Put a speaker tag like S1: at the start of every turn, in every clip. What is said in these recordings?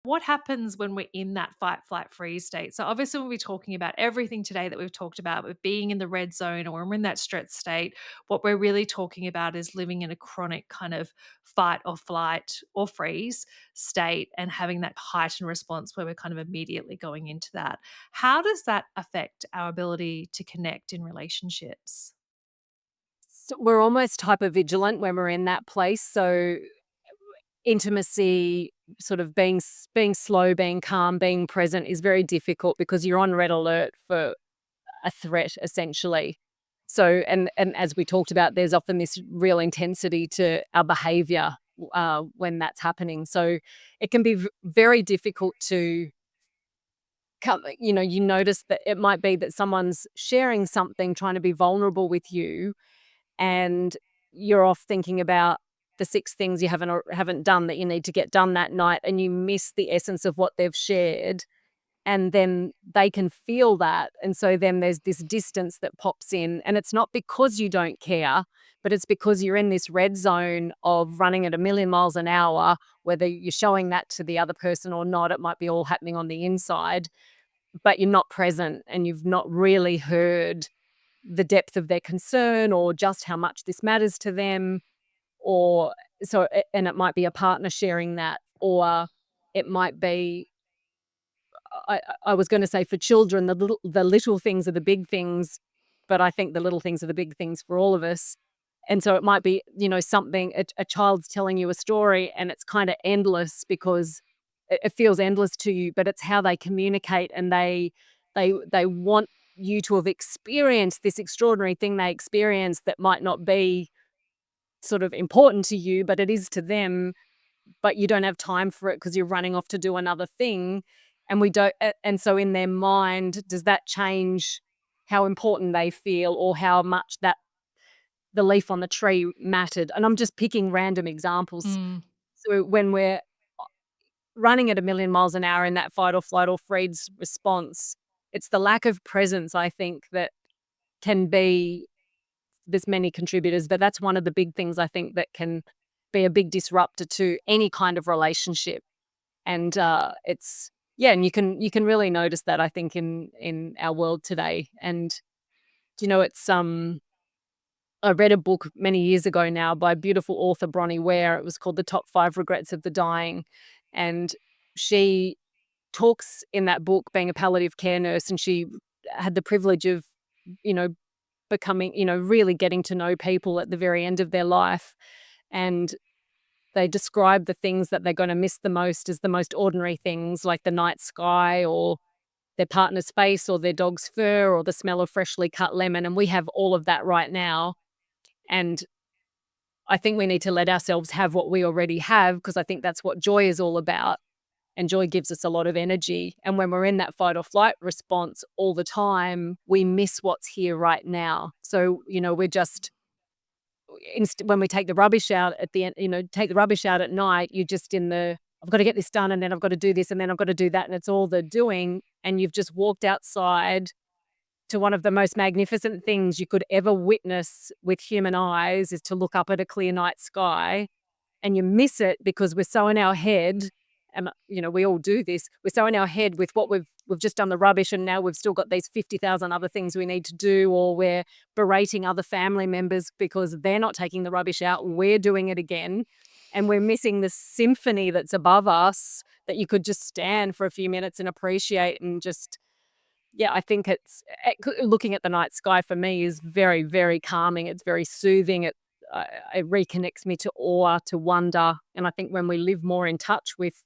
S1: What happens when we're in that fight, flight, freeze state? So, obviously, we'll be talking about everything today that we've talked about with being in the red zone or when we're in that stress state. What we're really talking about is living in a chronic kind of fight or flight or freeze state and having that heightened response where we're kind of immediately going into that. How does that affect our ability to connect in relationships?
S2: So we're almost hypervigilant when we're in that place. So intimacy, sort of being slow, being calm, being present is very difficult because you're on red alert for a threat, essentially. So, and as we talked about, there's often this real intensity to our behavior when that's happening. So it can be very difficult to come, you notice that it might be that someone's sharing something, trying to be vulnerable with you, and you're off thinking about the 6 things you haven't done that you need to get done that night, and you miss the essence of what they've shared, and then they can feel that, and so then there's this distance that pops in, and it's not because you don't care, but it's because you're in this red zone of running at a million miles an hour, whether you're showing that to the other person or not, it might be all happening on the inside, but you're not present, and you've not really heard the depth of their concern or just how much this matters to them, or and it might be a partner sharing that, or it might be, I was gonna say for children, the little things are the big things, but I think the little things are the big things for all of us. And so it might be, something, a child's telling you a story and it's kinda endless because it feels endless to you, but it's how they communicate, and they want you to have experienced this extraordinary thing they experienced that might not be sort of important to you, but it is to them, but you don't have time for it because 'cause you're running off to do another thing, and we don't and so in their mind, does that change how important they feel or how much that the leaf on the tree mattered? And I'm just picking random examples.
S1: Mm.
S2: So when we're running at a million miles an hour in that fight or flight or freeze response, it's the lack of presence, I think, that can be, there's many contributors, but that's one of the big things I think that can be a big disruptor to any kind of relationship. And it's yeah, and you can really notice that, I think, in our world today. And it's I read a book many years ago now by a beautiful author, Bronnie Ware. It was called The Top 5 Regrets of the Dying, and she talks in that book, being a palliative care nurse, and she had the privilege of, you know becoming, really getting to know people at the very end of their life. And they describe the things that they're going to miss the most as the most ordinary things, like the night sky or their partner's face or their dog's fur or the smell of freshly cut lemon. And we have all of that right now. And I think we need to let ourselves have what we already have, because I think that's what joy is all about. And joy gives us a lot of energy. And when we're in that fight or flight response all the time, we miss what's here right now. So, we're just, when we take the rubbish out at the end, take the rubbish out at night, you're just in the, I've got to get this done, and then I've got to do this, and then I've got to do that. And it's all the doing. And you've just walked outside to one of the most magnificent things you could ever witness with human eyes, is to look up at a clear night sky, and you miss it because we're so in our head. And we all do this, we're so in our head with what we've just done the rubbish, and now we've still got these 50,000 other things we need to do, or we're berating other family members because they're not taking the rubbish out, we're doing it again, and we're missing the symphony that's above us, that you could just stand for a few minutes and appreciate. And just, yeah, I think looking at the night sky for me is very, very calming. It's very soothing. It reconnects me to awe, to wonder. And I think when we live more in touch with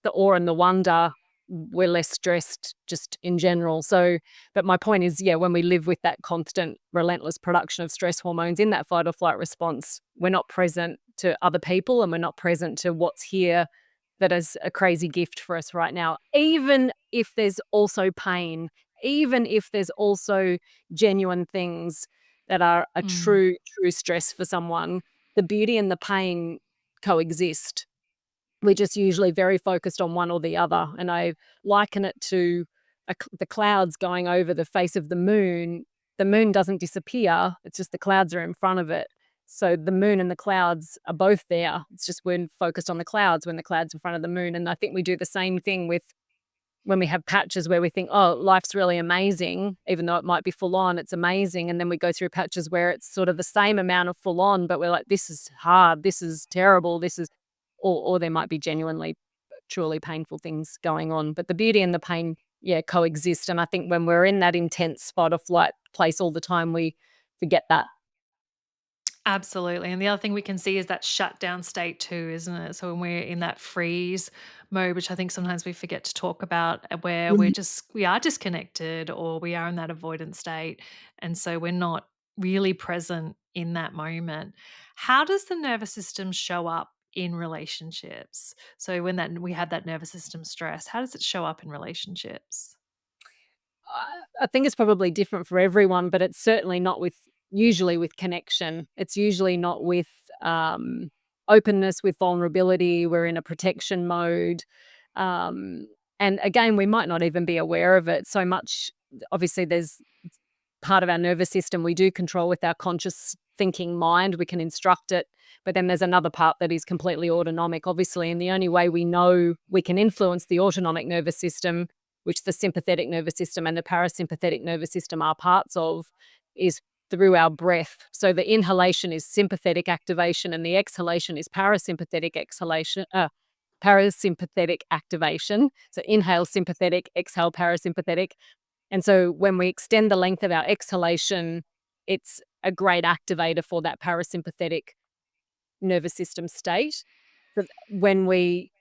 S2: the awe and the wonder, we're less stressed just in general. So, but my point is, yeah, when we live with that constant, relentless production of stress hormones in that fight or flight response, we're not present to other people, and we're not present to what's here, that is a crazy gift for us right now. Even if there's also pain, even if there's also genuine things that are a
S1: Mm.
S2: true stress for someone, the beauty and the pain coexist. We're just usually very focused on one or the other, and I liken it to the clouds going over the face of the moon. The moon doesn't disappear, it's just the clouds are in front of it. So the moon and the clouds are both there. It's just we're focused on the clouds when the clouds in front of the moon. And I think we do the same thing with when we have patches where we think, oh, life's really amazing, even though it might be full on, it's amazing. And then we go through patches where it's sort of the same amount of full on, but we're like, this is hard, this is terrible, this is, or there might be genuinely, truly painful things going on. But the beauty and the pain, yeah, coexist. And I think when we're in that intense fight or flight place all the time, we forget that.
S1: Absolutely, and the other thing we can see is that shutdown state too, isn't it? So when we're in that freeze mode, which I think sometimes we forget to talk about, where
S2: Mm.
S1: we are disconnected or we are in that avoidant state, and so we're not really present in that moment. How does the nervous system show up in relationships? So when that we have that nervous system stress, how does it show up in relationships?
S2: I think it's probably different for everyone, but it's certainly not with usually with connection. It's usually not with um, openness, with vulnerability. We're in a protection mode. Um, and again, we might not even be aware of it so much. Obviously, there's part of our nervous system we do control with our conscious thinking mind. We can instruct it. But then there's another part that is completely autonomic, obviously. And the only way we know we can influence the autonomic nervous system, which the sympathetic nervous system and the parasympathetic nervous system are parts of, is through our breath. So the inhalation is sympathetic activation and the exhalation is parasympathetic activation. So inhale sympathetic, exhale parasympathetic. And so when we extend the length of our exhalation, it's a great activator for that parasympathetic nervous system state. So when we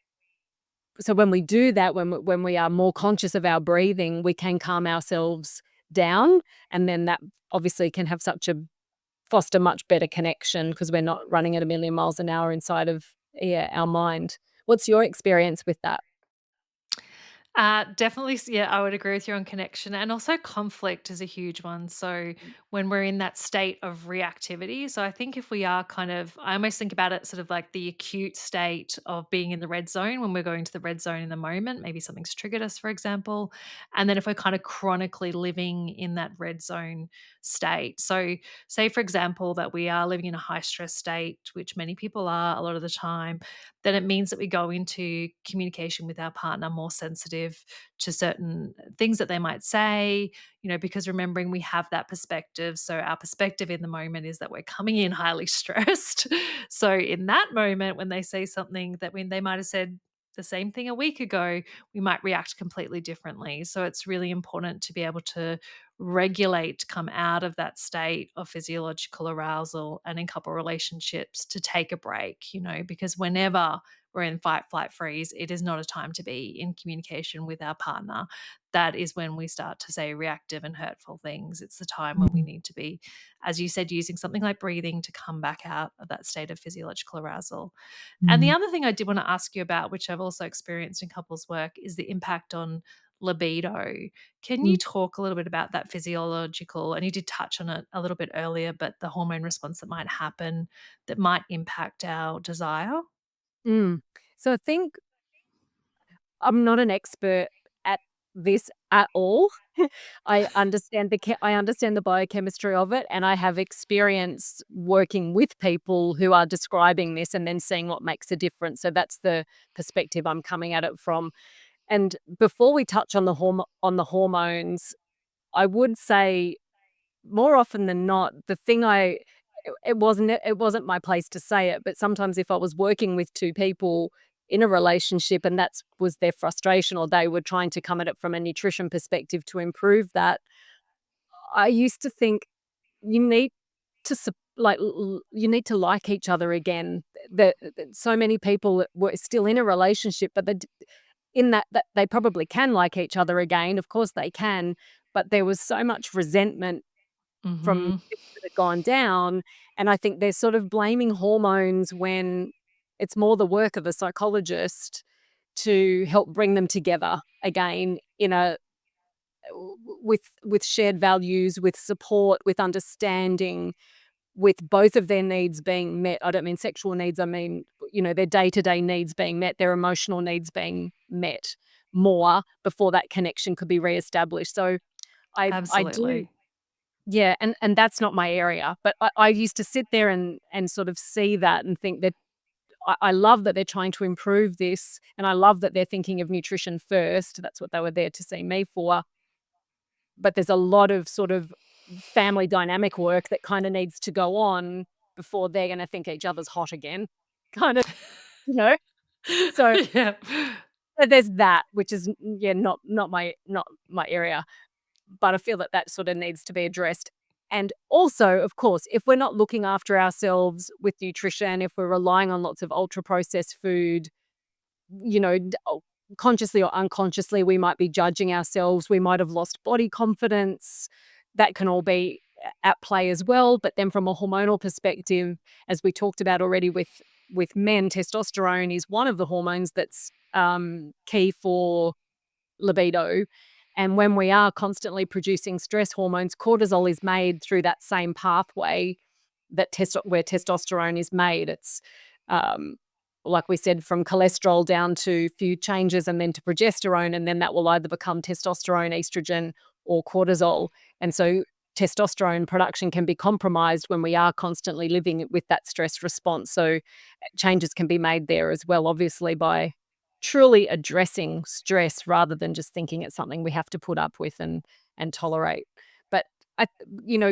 S2: do that, when we are more conscious of our breathing, we can calm ourselves down, and then that obviously can have such a foster much better connection because we're not running at a million miles an hour inside of, yeah, our mind. What's your experience with that?
S1: Definitely, yeah, I would agree with you on connection, and also conflict is a huge one. So when we're in that state of reactivity, so I think if we are I almost think about it sort of like the acute state of being in the red zone when we're going to the red zone in the moment. Maybe something's triggered us, for example, and then if we're kind of chronically living in that red zone state. So say, for example, that we are living in a high stress state, which many people are a lot of the time, then it means that we go into communication with our partner more sensitive to certain things that they might say, because remembering we have that perspective. So our perspective in the moment is that we're coming in highly stressed. So in that moment, when they say something that when they might have said the same thing a week ago, we might react completely differently. So it's really important to be able to regulate, come out of that state of physiological arousal and in couple relationships to take a break, because whenever we're in fight, flight, freeze, it is not a time to be in communication with our partner. That is when we start to say reactive and hurtful things. It's the time when we
S2: Mhm,
S1: need to be, as you said, using something like breathing to come back out of that state of physiological arousal. And the
S2: mhm,
S1: other thing I did want to ask you about, which I've also experienced in couples work, is the impact on libido. Can you
S2: mm.
S1: talk a little bit about that physiological, and you did touch on it a little bit earlier, but the hormone response that might happen that might impact our desire?
S2: Mm. So I think I'm not an expert at this at all. I understand the biochemistry of it, and I have experience working with people who are describing this and then seeing what makes a difference. So that's the perspective I'm coming at it from. And before we touch on the hormones, I would say more often than not, the thing I it wasn't my place to say it, but sometimes if I was working with 2 people in a relationship and that's was their frustration or they were trying to come at it from a nutrition perspective to improve that, I used to think you need to you need to like each other again. That so many people were still in a relationship, but in that they probably can like each other again, of course they can, but there was so much resentment from
S1: Mhm.
S2: things that had gone down, and I think they're sort of blaming hormones when it's more the work of a psychologist to help bring them together again in a with shared values, with support, with understanding, with both of their needs being met. I don't mean sexual needs, I mean, their day-to-day needs being met, their emotional needs being met more before that connection could be reestablished. So I do
S1: Absolutely.
S2: Yeah, and that's not my area, but I used to sit there and sort of see that and think that I love that they're trying to improve this, and I love that they're thinking of nutrition first. That's what they were there to see me for. But there's a lot of sort of family dynamic work that kinda needs to go on before they're gonna think each other's hot again, kind of, you know? So,
S1: Yeah.
S2: there's that, which is, yeah, not my area, but I feel that that sorta needs to be addressed. And also, of course, if we're not looking after ourselves with nutrition, if we're relying on lots of ultra processed food, you know, consciously or unconsciously, we might be judging ourselves. We might have lost body confidence. That can all be at play as well. But then, from a hormonal perspective, as we talked about already with men, testosterone is one of the hormones that's key for libido. And when we are constantly producing stress hormones, cortisol is made through that same pathway that where testosterone is made. It's um, like we said, from cholesterol down to few changes and then to progesterone, and then that will either become testosterone, estrogen, or cortisol. And so testosterone production can be compromised when we are constantly living with that stress response. So changes can be made there as well, obviously, by truly addressing stress rather than just thinking it's something we have to put up with and tolerate. But I,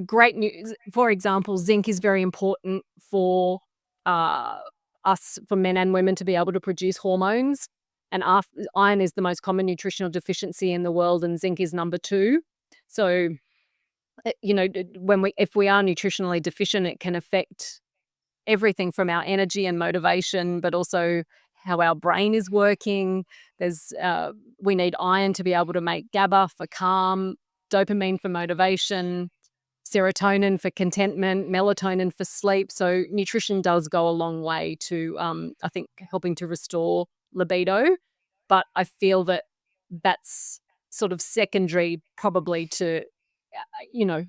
S2: great news. For example, zinc is very important for uh, us, for men and women, to be able to produce hormones. And iron is the most common nutritional deficiency in the world, and zinc is number two. So, when if we are nutritionally deficient, it can affect everything from our energy and motivation, but also how our brain is working. We need iron to be able to make GABA for calm, dopamine for motivation, serotonin for contentment, melatonin for sleep. So nutrition does go a long way to, I think, helping to restore libido. But I feel that that's sort of secondary, probably, to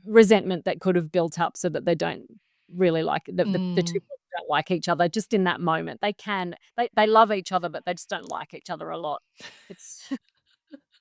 S2: resentment that could have built up, so that they don't really like the two
S1: Mm.
S2: people don't like each other just in that moment. They love each other, but they just don't like each other a lot. It's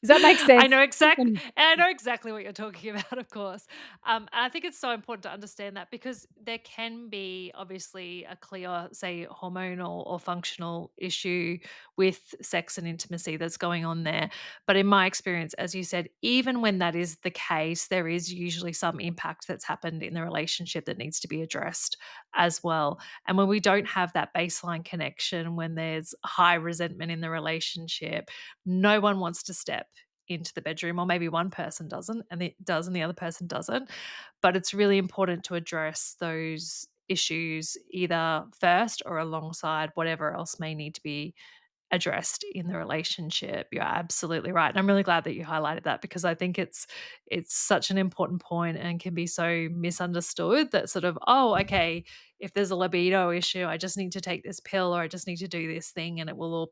S2: Does that make
S1: I
S2: sense?
S1: know exactly what you're talking about, of course. And I think it's so important to understand that because there can be obviously a clear, say, hormonal or functional issue with sex and intimacy that's going on there. But in my experience, as you said, even when that is the case, there is usually some impact that's happened in the relationship that needs to be addressed as well. And when we don't have that baseline connection, when there's high resentment in the relationship, no one wants to step into the bedroom, or maybe one person doesn't and the other person doesn't. But it's really important to address those issues either first or alongside whatever else may need to be addressed in the relationship. You're absolutely right. And I'm really glad that you highlighted that because I think it's such an important point and can be so misunderstood that sort of, oh, okay, if there's a libido issue, I just need to take this pill or I just need to do this thing and it will all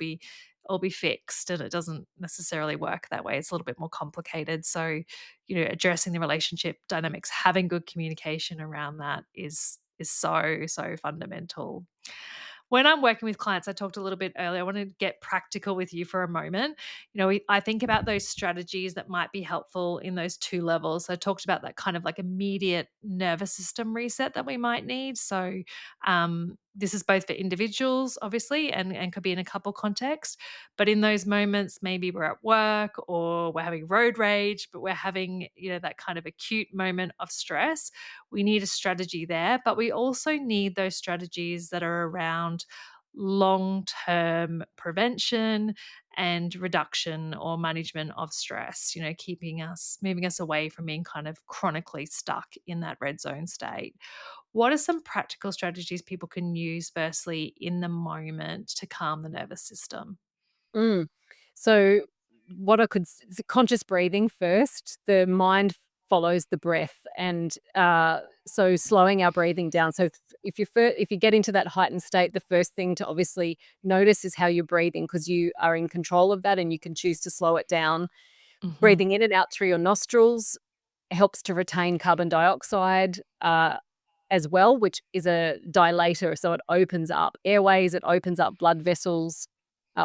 S1: be fixed. And it doesn't necessarily work that way. It's a little bit more complicated. So, addressing the relationship dynamics, having good communication around that is so fundamental. When I'm working with clients, I talked a little bit earlier, I want to get practical with you for a moment. I think about those strategies that might be helpful in those two levels. So I talked about that kind of like immediate nervous system reset that we might need. So this is both for individuals, obviously, and could be in a couple context. But in those moments, maybe we're at work or we're having road rage, but we're having, that kind of acute moment of stress. We need a strategy there, but we also need those strategies that are around long term prevention and reduction or management of stress, moving us away from being kind of chronically stuck in that red zone state. What are some practical strategies people can use, firstly, in the moment to calm the nervous system?
S2: Mm. So, what I could conscious breathing first. The mind follows the breath, and so slowing our breathing down. So, if you get into that heightened state, the first thing to obviously notice is how you're breathing, because you are in control of that, and you can choose to slow it down.
S1: Mhm.
S2: Breathing in and out through your nostrils helps to retain carbon dioxide. As well, which is a dilator, so it opens up airways, it opens up blood vessels,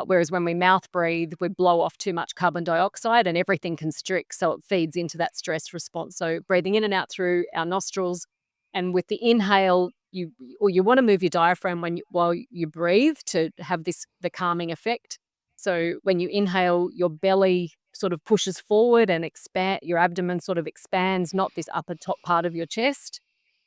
S2: Whereas when we mouth breathe, we blow off too much carbon dioxide and everything constricts. So it feeds into that stress response. So breathing in and out through our nostrils. And with the inhale, you want to move your diaphragm while you breathe to have the calming effect. So when you inhale, your belly sort of pushes forward and your abdomen sort of expands, not this upper top part of your chest.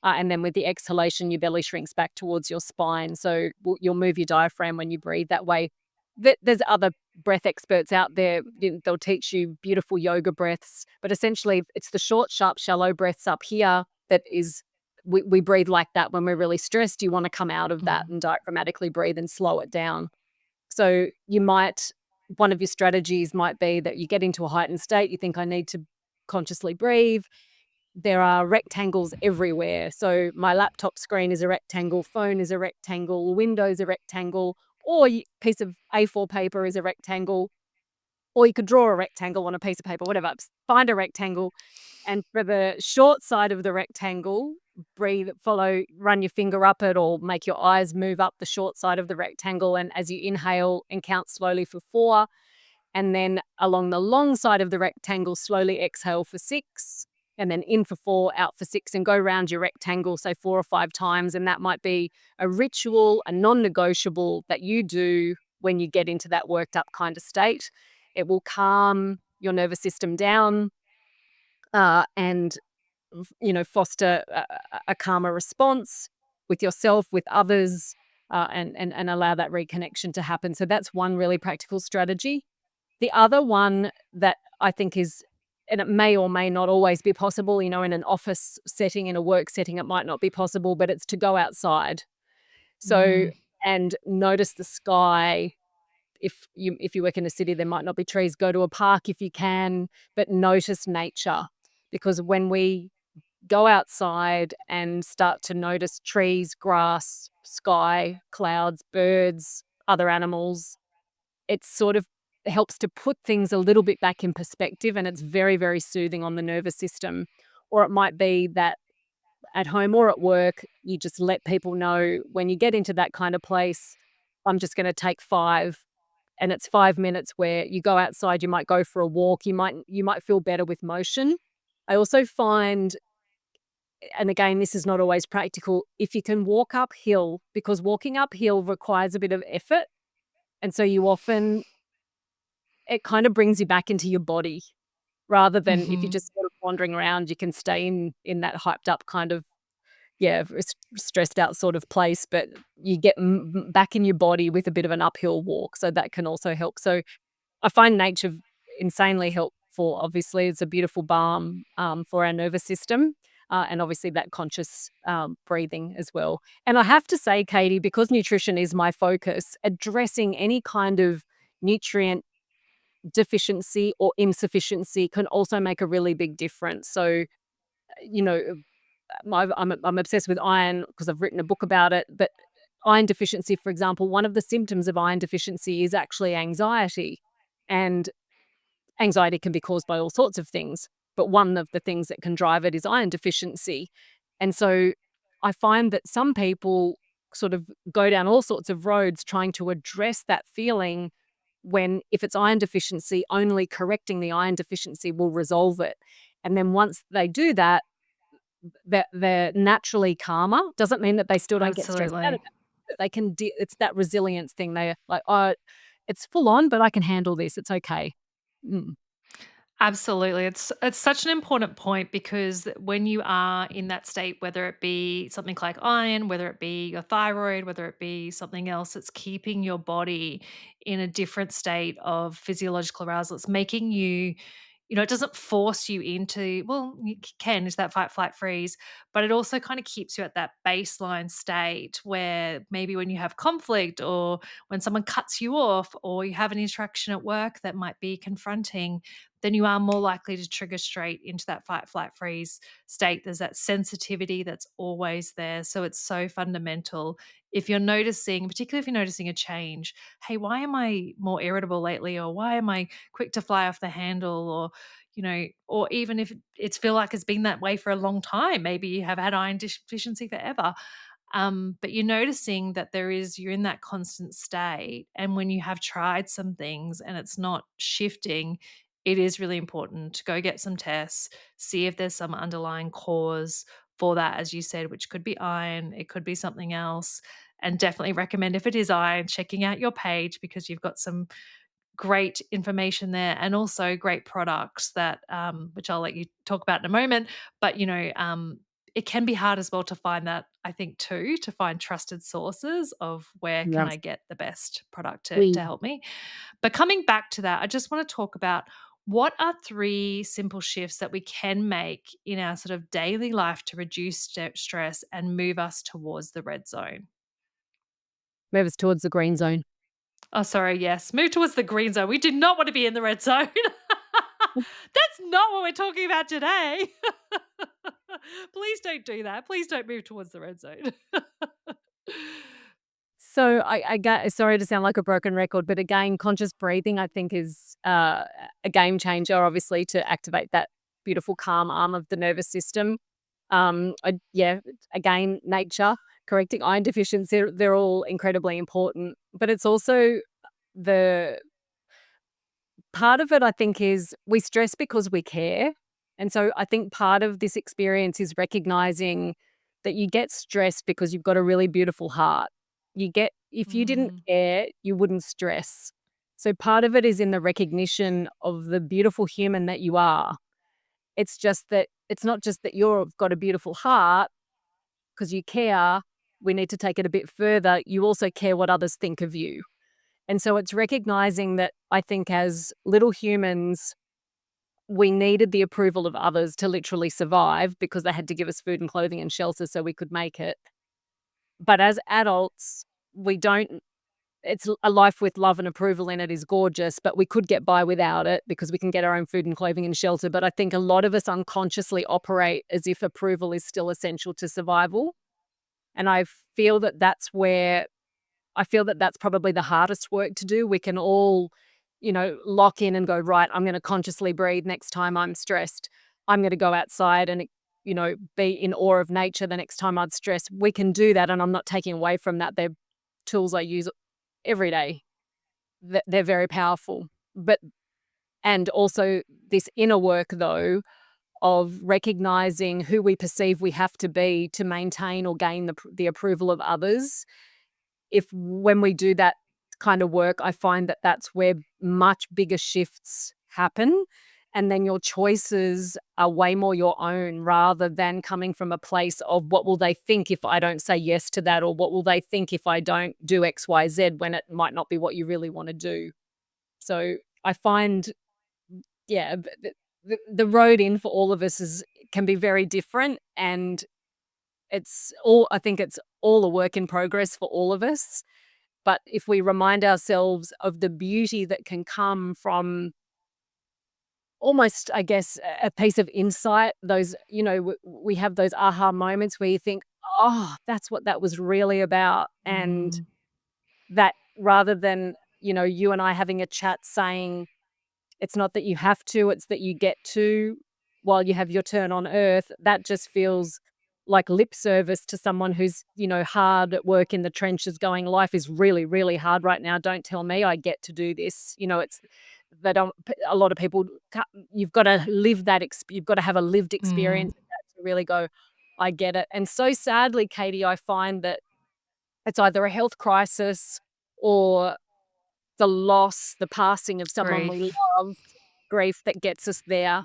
S2: And then with the exhalation, your belly shrinks back towards your spine. So you'll move your diaphragm when you breathe that way. There's other breath experts out there. They'll teach you beautiful yoga breaths, but essentially it's the short, sharp, shallow breaths up here that is we breathe like that when we're really stressed. You want to come out of that
S1: Mm.
S2: and diaphragmatically breathe and slow it down. So one of your strategies might be that you get into a heightened state. You think, I need to consciously breathe. There are rectangles everywhere. So my laptop screen is a rectangle, phone is a rectangle, windows a rectangle, or piece of A4 paper is a rectangle, or you could draw a rectangle on a piece of paper, whatever. Find a rectangle, and for the short side of the rectangle, run your finger up it, or make your eyes move up the short side of the rectangle. And as you inhale and count slowly for 4, and then along the long side of the rectangle, slowly exhale for 6, and then in for 4, out for 6, and go around your rectangle, say 4 or 5 times. And that might be a ritual, a non-negotiable that you do when you get into that worked up kind of state. It will calm your nervous system down, and foster a calmer response with yourself, with others, and allow that reconnection to happen. So that's one really practical strategy. The other one that I think is, and it may or may not always be possible, in an office setting, in a work setting, it might not be possible, but it's to go outside. So,
S1: Mm.
S2: and notice the sky. If you work in a city, there might not be trees. Go to a park if you can, but notice nature, because when we go outside and start to notice trees, grass, sky, clouds, birds, other animals, it sort of helps to put things a little bit back in perspective, and it's very, very soothing on the nervous system. Or it might be that at home or at work, you just let people know, when you get into that kind of place, I'm just going to take 5, and it's 5 minutes where you go outside, you might go for a walk, you might feel better with motion. I also find, and again, this is not always practical, if you can walk uphill, because walking uphill requires a bit of effort, and so you often it kind of brings you back into your body, rather than if you're
S1: Mhm.
S2: just sort of wandering around, you can stay in that hyped up kind of, yeah, stressed out sort of place, but you get back in your body with a bit of an uphill walk, so that can also help. So I find nature insanely helpful. Obviously, it's a beautiful balm, for our nervous system, and obviously that conscious, breathing as well. And I have to say, Katie, because nutrition is my focus, addressing any kind of nutrient deficiency or insufficiency can also make a really big difference. So, you know, I'm obsessed with iron because I've written a book about it. But iron deficiency, for example, one of the symptoms of iron deficiency is actually anxiety, and anxiety can be caused by all sorts of things. But one of the things that can drive it is iron deficiency. And so I find that some people sort of go down all sorts of roads trying to address that feeling, when if it's iron deficiency, only correcting the iron deficiency will resolve it. And then once they do that, they're naturally calmer. Doesn't mean that they still don't get stressed out about
S1: Absolutely.
S2: it, but they can it's that resilience thing. They're like, "Oh, it's full on, but I can handle this. It's okay." Mm.
S1: Absolutely. It's such an important point because when you are in that state, whether it be something like iron, whether it be your thyroid, whether it be something else, it's keeping your body in a different state of physiological arousal. It's making you, it doesn't force you into, well, you can, is that fight, flight, freeze, but it also kind of keeps you at that baseline state where maybe when you have conflict or when someone cuts you off or you have an interaction at work that might be confronting, then you are more likely to trigger straight into that fight, flight, freeze state. There's that sensitivity that's always there. So it's so fundamental. If you're noticing, particularly if you're noticing a change, hey, why am I more irritable lately? Or why am I quick to fly off the handle? Or even if it's feel like it's been that way for a long time, maybe you have had iron deficiency forever. But you're noticing that you're in that constant state. And when you have tried some things and it's not shifting, it is really important to go get some tests, see if there's some underlying cause for that, as you said, which could be iron, it could be something else. And definitely recommend, if it is iron, checking out your page, because you've got some great information there, and also great products that which I'll let you talk about in a moment. But it can be hard as well to find that, I think, too, to find trusted sources of where can
S2: Yeah.
S1: I get the best product to
S2: We
S1: help me. But coming back to that, I just want to talk about, what are three simple shifts that we can make in our sort of daily life to reduce stress and move us towards the red zone?
S2: move us towards the green zone.
S1: Oh, sorry, yes. Move towards the green zone. We do not want to be in the red zone. That's not what we're talking about today. Please don't do that. Please don't move towards the red zone.
S2: So I get sorry to sound like a broken record, but again, conscious breathing, I think, is a game changer, obviously, to activate that beautiful calm arm of the nervous system. Yeah, again, nature, correcting iron deficiency, they're all incredibly important. But it's also the part of it, I think, is we stress because we care. And so I think part of this experience is recognizing that you get stressed because you've got a really beautiful heart. If you didn't
S1: Mm,
S2: care, you wouldn't stress. So part of it is in the recognition of the beautiful human that you are. It's just that it's not just that you've got a beautiful heart because you care. We need to take it a bit further. You also care what others think of you. And so it's recognizing that, I think, as little humans, we needed the approval of others to literally survive because they had to give us food and clothing and shelter so we could make it. But as adults, we don't, it's a life with love and approval in it is gorgeous, but we could get by without it because we can get our own food and clothing and shelter. But I think a lot of us unconsciously operate as if approval is still essential to survival. And feel that that's where I feel that that's probably the hardest work to do. We can all, lock in and go, right, I'm going to consciously breathe next time I'm stressed. I'm going to go outside and, be in awe of nature the next time I'm stressed. We can do that. And I'm not taking away from that. They're tools I use every day. They're very powerful. And also this inner work, though, of recognizing who we perceive we have to be to maintain or gain the approval of others. If when we do that kind of work, I find that that's where much bigger shifts happen. And then your choices are way more your own rather than coming from a place of what will they think if I don't say yes to that, or what will they think if I don't do X, Y, Z when it might not be what you really want to do. So I find, yeah, the road in for all of us can be very different. And I think it's all a work in progress for all of us. But if we remind ourselves of the beauty that can come from almost, I guess, a piece of insight, those, we have those aha moments where you think, oh, that's what that was really about. And
S1: mm,
S2: that rather than, you and I having a chat saying, it's not that you have to, it's that you get to while you have your turn on earth. That just feels like lip service to someone who's, hard at work in the trenches going, life is really, really hard right now. Don't tell me I get to do this. It's that a lot of people, you've got to live that, you've got to have a lived
S1: mm,
S2: experience of that to really go, I get it. And so sadly, Katie, I find that it's either a health crisis or the loss, the passing of someone we
S1: grief.
S2: love, grief that gets us there.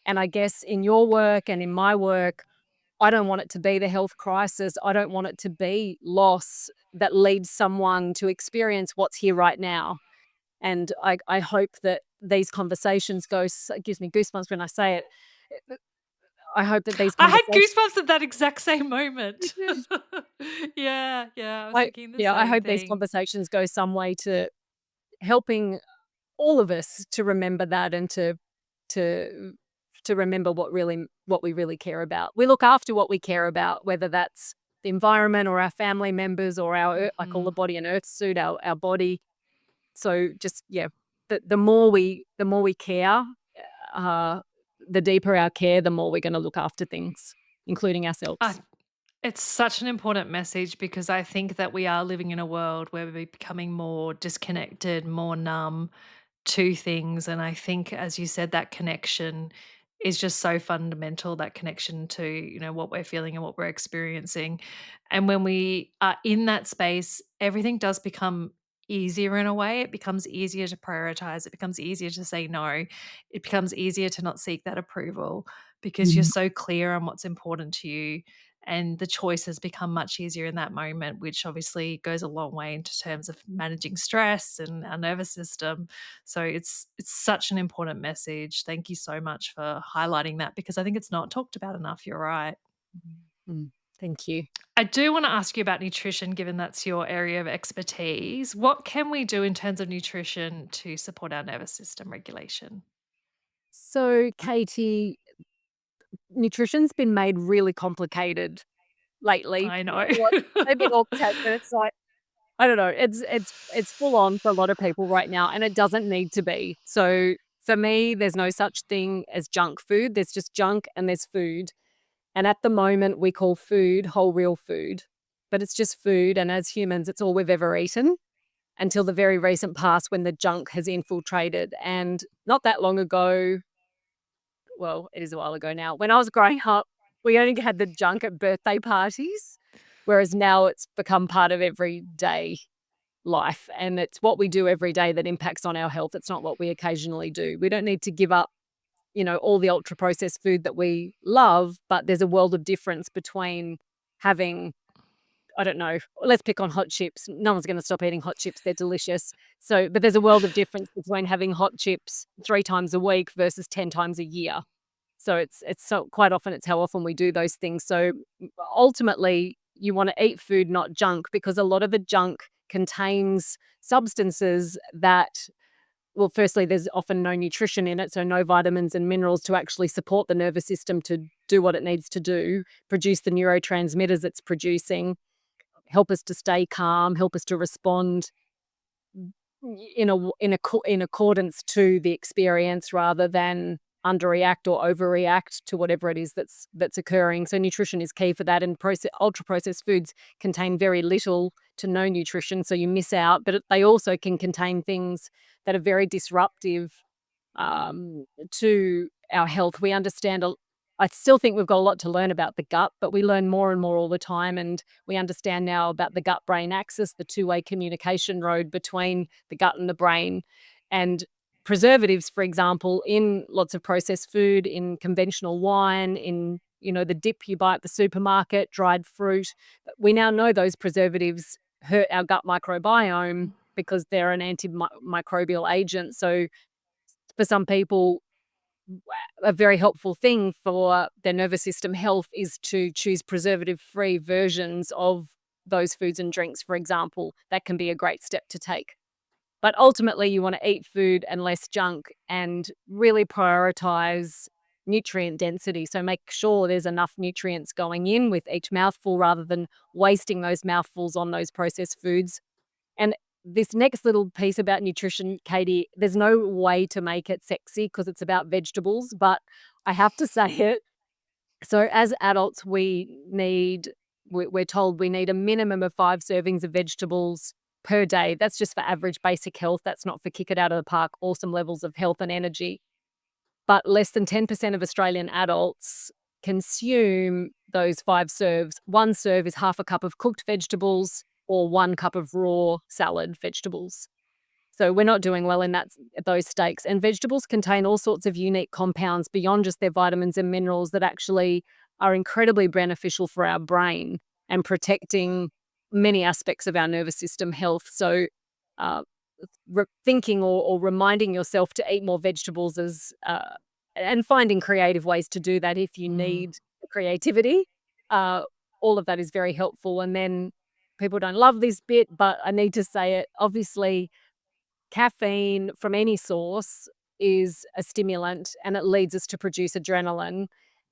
S2: And I guess in your work and in my work, I don't want it to be the health crisis. I don't want it to be loss that leads someone to experience what's here right now. And I hope that these conversations it gives me goosebumps when I say it. I hope that these
S1: I had
S2: conversations,
S1: goosebumps at that exact same moment. Yeah, yeah, I was thinking the
S2: I
S1: same
S2: hope these
S1: thing.
S2: conversations go some way to helping all of us to remember that and to remember what we really care about. We look after what we care about, whether that's the environment or our family members or I call the
S1: Mhm.
S2: body an earth suit, our body. So just yeah, the more we care, uh, the deeper our care, the more we're going to look after things, including
S1: I
S2: ourselves.
S1: It's such an important message because I think that we are living in a world where we're becoming more disconnected, more numb to things. And I think, as you said, that connection is just so fundamental, that connection to, what we're feeling and what we're experiencing. And when we are in that space, everything does become easier in a way. It becomes easier to prioritize. It becomes easier to say no. It becomes easier to not seek that approval because you're
S2: Mhm.
S1: so clear on what's important to you, and the choices become much easier in that moment, which obviously goes a long way into terms of managing stress and our nervous system. So it's such an important message. Thank you so much for highlighting that because I think it's not talked about enough. You're right.
S2: Mm. Thank you.
S1: I do want to ask you about nutrition, given that's your area of expertise. What can we do in terms of nutrition to support our nervous system regulation?
S2: So, Katie, nutrition's been made really complicated lately.
S1: I know.
S2: Well, maybe it always has, but it's like, I don't know, it's full on for a lot of people right now, and it doesn't need to be. So, for me, there's no such thing as junk food. There's just junk and there's food. And at the moment, we call food whole real food, but it's just food. And as humans, it's all we've ever eaten until the very recent past when the junk has infiltrated. And not that long ago, well, it is a while ago now, when I was growing up, we only had the junk at birthday parties, whereas now it's become part of everyday life. And it's what we do every day that impacts on our health. It's not what we occasionally do. We don't need to give up, all the ultra processed food that we love, but there's a world of difference between having, I don't know, let's pick on hot chips. No one's going to stop eating hot chips. They're delicious. So, but there's a world of difference between having hot chips 3 times a week versus 10 times a year. So it's so quite often it's how often we do those things. So ultimately, you want to eat food, not junk, because a lot of the junk contains substances that, well, firstly, there's often no nutrition in it, so no vitamins and minerals to actually support the nervous system to do what it needs to do, produce the neurotransmitters it's producing, help us to stay calm, help us to respond in accordance to the experience rather than underreact or overreact to whatever it is that's occurring. So nutrition is key for that, and ultra processed foods contain very little to no nutrition, so you miss out. But they also can contain things that are very disruptive to our health. We understand. I still think we've got a lot to learn about the gut, but we learn more and more all the time, and we understand now about the gut-brain axis, the two-way communication road between the gut and the brain, and preservatives, for example, in lots of processed food, in conventional wine, in the dip you buy at the supermarket, dried fruit. We now know those preservatives hurt our gut microbiome because they're an antimicrobial agent. So for some people, a very helpful thing for their nervous system health is to choose preservative-free versions of those foods and drinks, for example. That can be a great step to take. But ultimately, you want to eat food and less junk and really prioritize nutrient density. So make sure there's enough nutrients going in with each mouthful rather than wasting those mouthfuls on those processed foods. And this next little piece about nutrition, Katie, there's no way to make it sexy because it's about vegetables, but I have to say it. So as adults, we're told we need a minimum of 5 servings of vegetables per day. That's just for average basic health. That's not for kick it out of the park, awesome levels of health and energy. But less than 10% of Australian adults consume those 5 serves. One serve is half a cup of cooked vegetables or 1 cup of raw salad vegetables. So we're not doing well in those stakes. And vegetables contain all sorts of unique compounds beyond just their vitamins and minerals that actually are incredibly beneficial for our brain and protecting many aspects of our nervous system health. So uh, thinking or reminding yourself to eat more vegetables and finding creative ways to do that if you
S1: Mm.
S2: need creativity. Uh, all of that is very helpful. And then people don't love this bit, but I need to say it. Obviously, caffeine from any source is a stimulant and it leads us to produce adrenaline.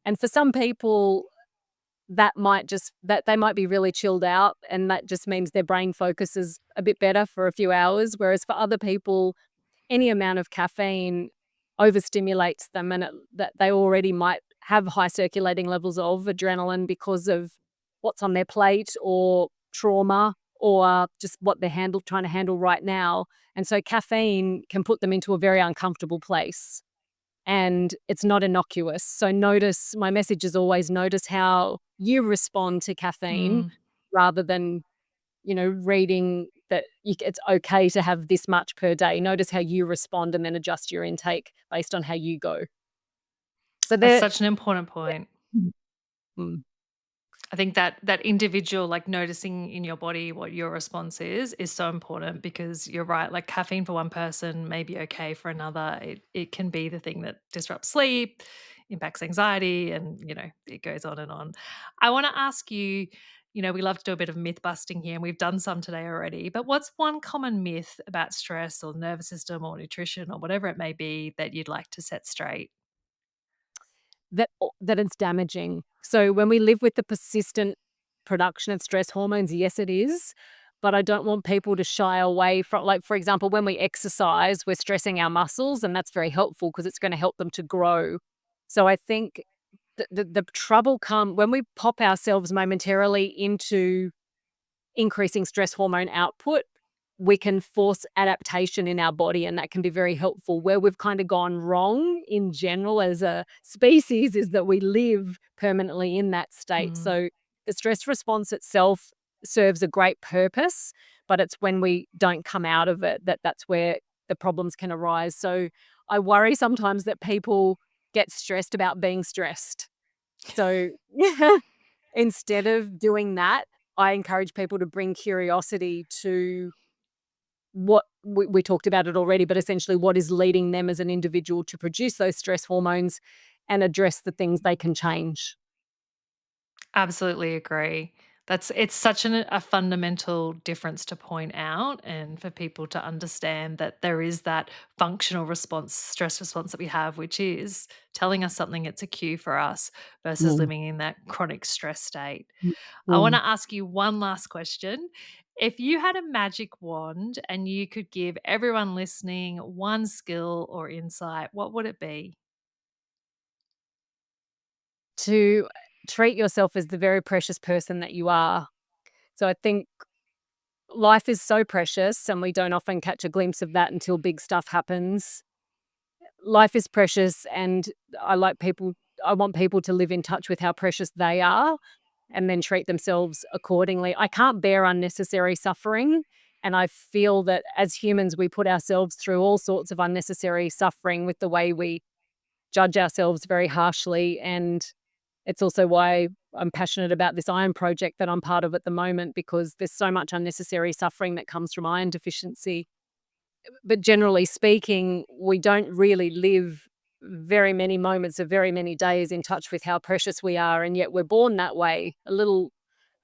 S2: And for some people, that they might be really chilled out and that just means their brain focuses a bit better for a few hours. Whereas for other people, any amount of caffeine overstimulates them and that they already might have high circulating levels of adrenaline because of what's on their plate or trauma or just what they're trying to handle right now. And so caffeine can put them into a very uncomfortable place, and it's not innocuous. So notice, my message is always notice how you respond to caffeine
S1: Mm.
S2: rather than, reading that it's okay to have this much per day. Notice how you respond and then adjust your intake based on how you go. So
S1: That's
S2: they're
S1: such an important
S2: yeah.
S1: point.
S2: Mm.
S1: I think that that individual, like noticing in your body what your response is so important because you're right. Like caffeine for one person may be okay for another. It can be the thing that disrupts sleep, impacts anxiety, and it goes on and on. I want to ask you. We love to do a bit of myth busting here, and we've done some today already. But what's one common myth about stress or nervous system or nutrition or whatever it may be that you'd like to set straight?
S2: That it's damaging. So when we live with the persistent production of stress hormones, yes, it is, but I don't want people to shy away from, like, for example, when we exercise, we're stressing our muscles, and that's very helpful because it's gonna help them to grow. So I think the trouble come when we pop ourselves momentarily into increasing stress hormone output, we can force adaptation in our body, and that can be very helpful. Where we've kind of gone wrong in general as a species is that we live permanently in that state.
S1: Mm.
S2: So the stress response itself serves a great purpose, but it's when we don't come out of it that's where the problems can arise. So I worry sometimes that people get stressed about being stressed. So instead of doing that, I encourage people to bring curiosity to what we talked about it already, but essentially what is leading them as an individual to produce those stress hormones and address the things they can change.
S1: Absolutely agree. It's such a fundamental difference to point out and for people to understand that there is that functional response, stress response that we have, which is telling us something, it's a cue for us versus
S2: Mm,
S1: living in that chronic stress state.
S2: mm,
S1: I want
S2: mm.
S1: to ask you one last question. If you had a magic wand and you could give everyone listening one skill or insight, what would it be?
S2: To treat yourself as the very precious person that you are. So I think life is so precious, and we don't often catch a glimpse of that until big stuff happens. Life is precious, and I want people to live in touch with how precious they are and then treat themselves accordingly. I can't bear unnecessary suffering, and I feel that as humans we put ourselves through all sorts of unnecessary suffering with the way we judge ourselves very harshly, and it's also why I'm passionate about this iron project that I'm part of at the moment, because there's so much unnecessary suffering that comes from iron deficiency. But generally speaking, we don't really live very many moments of very many days in touch with how precious we are, and yet we're born that way.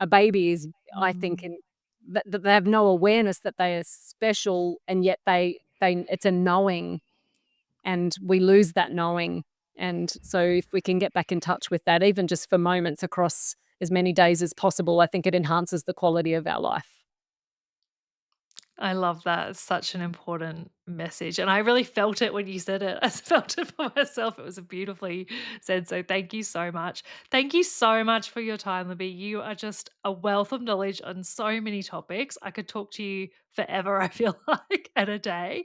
S2: A baby is, I think,
S1: Mm.
S2: in that they have no awareness that they are special, and yet they it's a knowing, and we lose that knowing. And so if we can get back in touch with that, even just for moments across as many days as possible, I think it enhances the quality of our life.
S1: I love that. It's such an important message. And I really felt it when you said it. I felt it for myself. It was beautifully said. So thank you so much. Thank you so much for your time, Libby. You are just a wealth of knowledge on so many topics. I could talk to you forever, I feel like, at a day.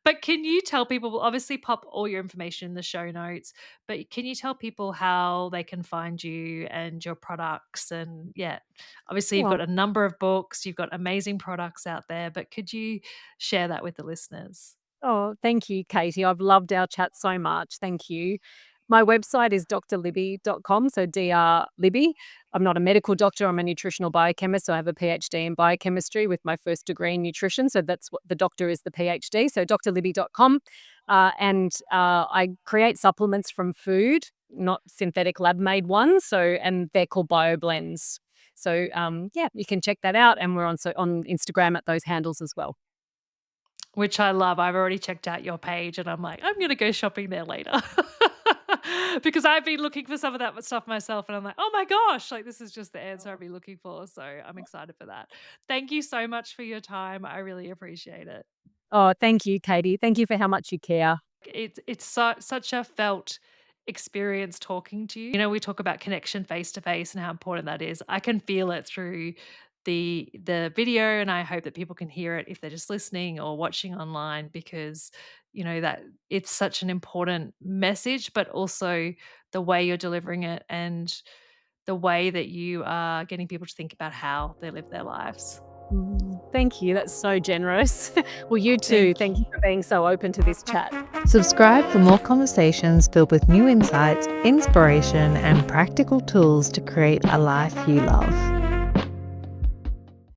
S1: But can you tell people, we'll obviously pop all your information in the show notes, but can you tell people how they can find you and your products and yeah, obviously, you've got a number of books, you've got amazing products out there, but could you share that with the listeners?
S2: Oh, thank you, Katie. I've loved our chat so much. Thank you. My website is drlibby.com, so Dr. Libby. I'm not a medical doctor, I'm a nutritional biochemist. So I have a PhD in biochemistry with my first degree in nutrition. So that's what the doctor is, the PhD. So drlibby.com. I create supplements from food, not synthetic lab made ones. And they're called BioBlends. So yeah, you can check that out. And we're on Instagram at those handles as well.
S1: Which I love. I've already checked out your page and I'm like, I'm gonna go shopping there later. Because I've been looking for some of that stuff myself and I'm like, oh my gosh, like this is just the answer I've been looking for. So I'm excited for that. Thank you so much for your time. I really appreciate it.
S2: Oh, thank you, Katie. Thank you for how much you care.
S1: It's such a felt experience talking to you. You know, we talk about connection face to face and how important that is. I can feel it through the video, and I hope that people can hear it if they're just listening or watching online, because you know that it's such an important message, but also the way you're delivering it and the way that you are getting people to think about how they live their lives.
S2: Thank you. That's so generous. Well, you too.
S1: Thank
S2: Thank you
S1: you.
S2: for being so open to this chat.
S3: Subscribe for more conversations filled with new insights, inspiration, and practical tools to create a life you love.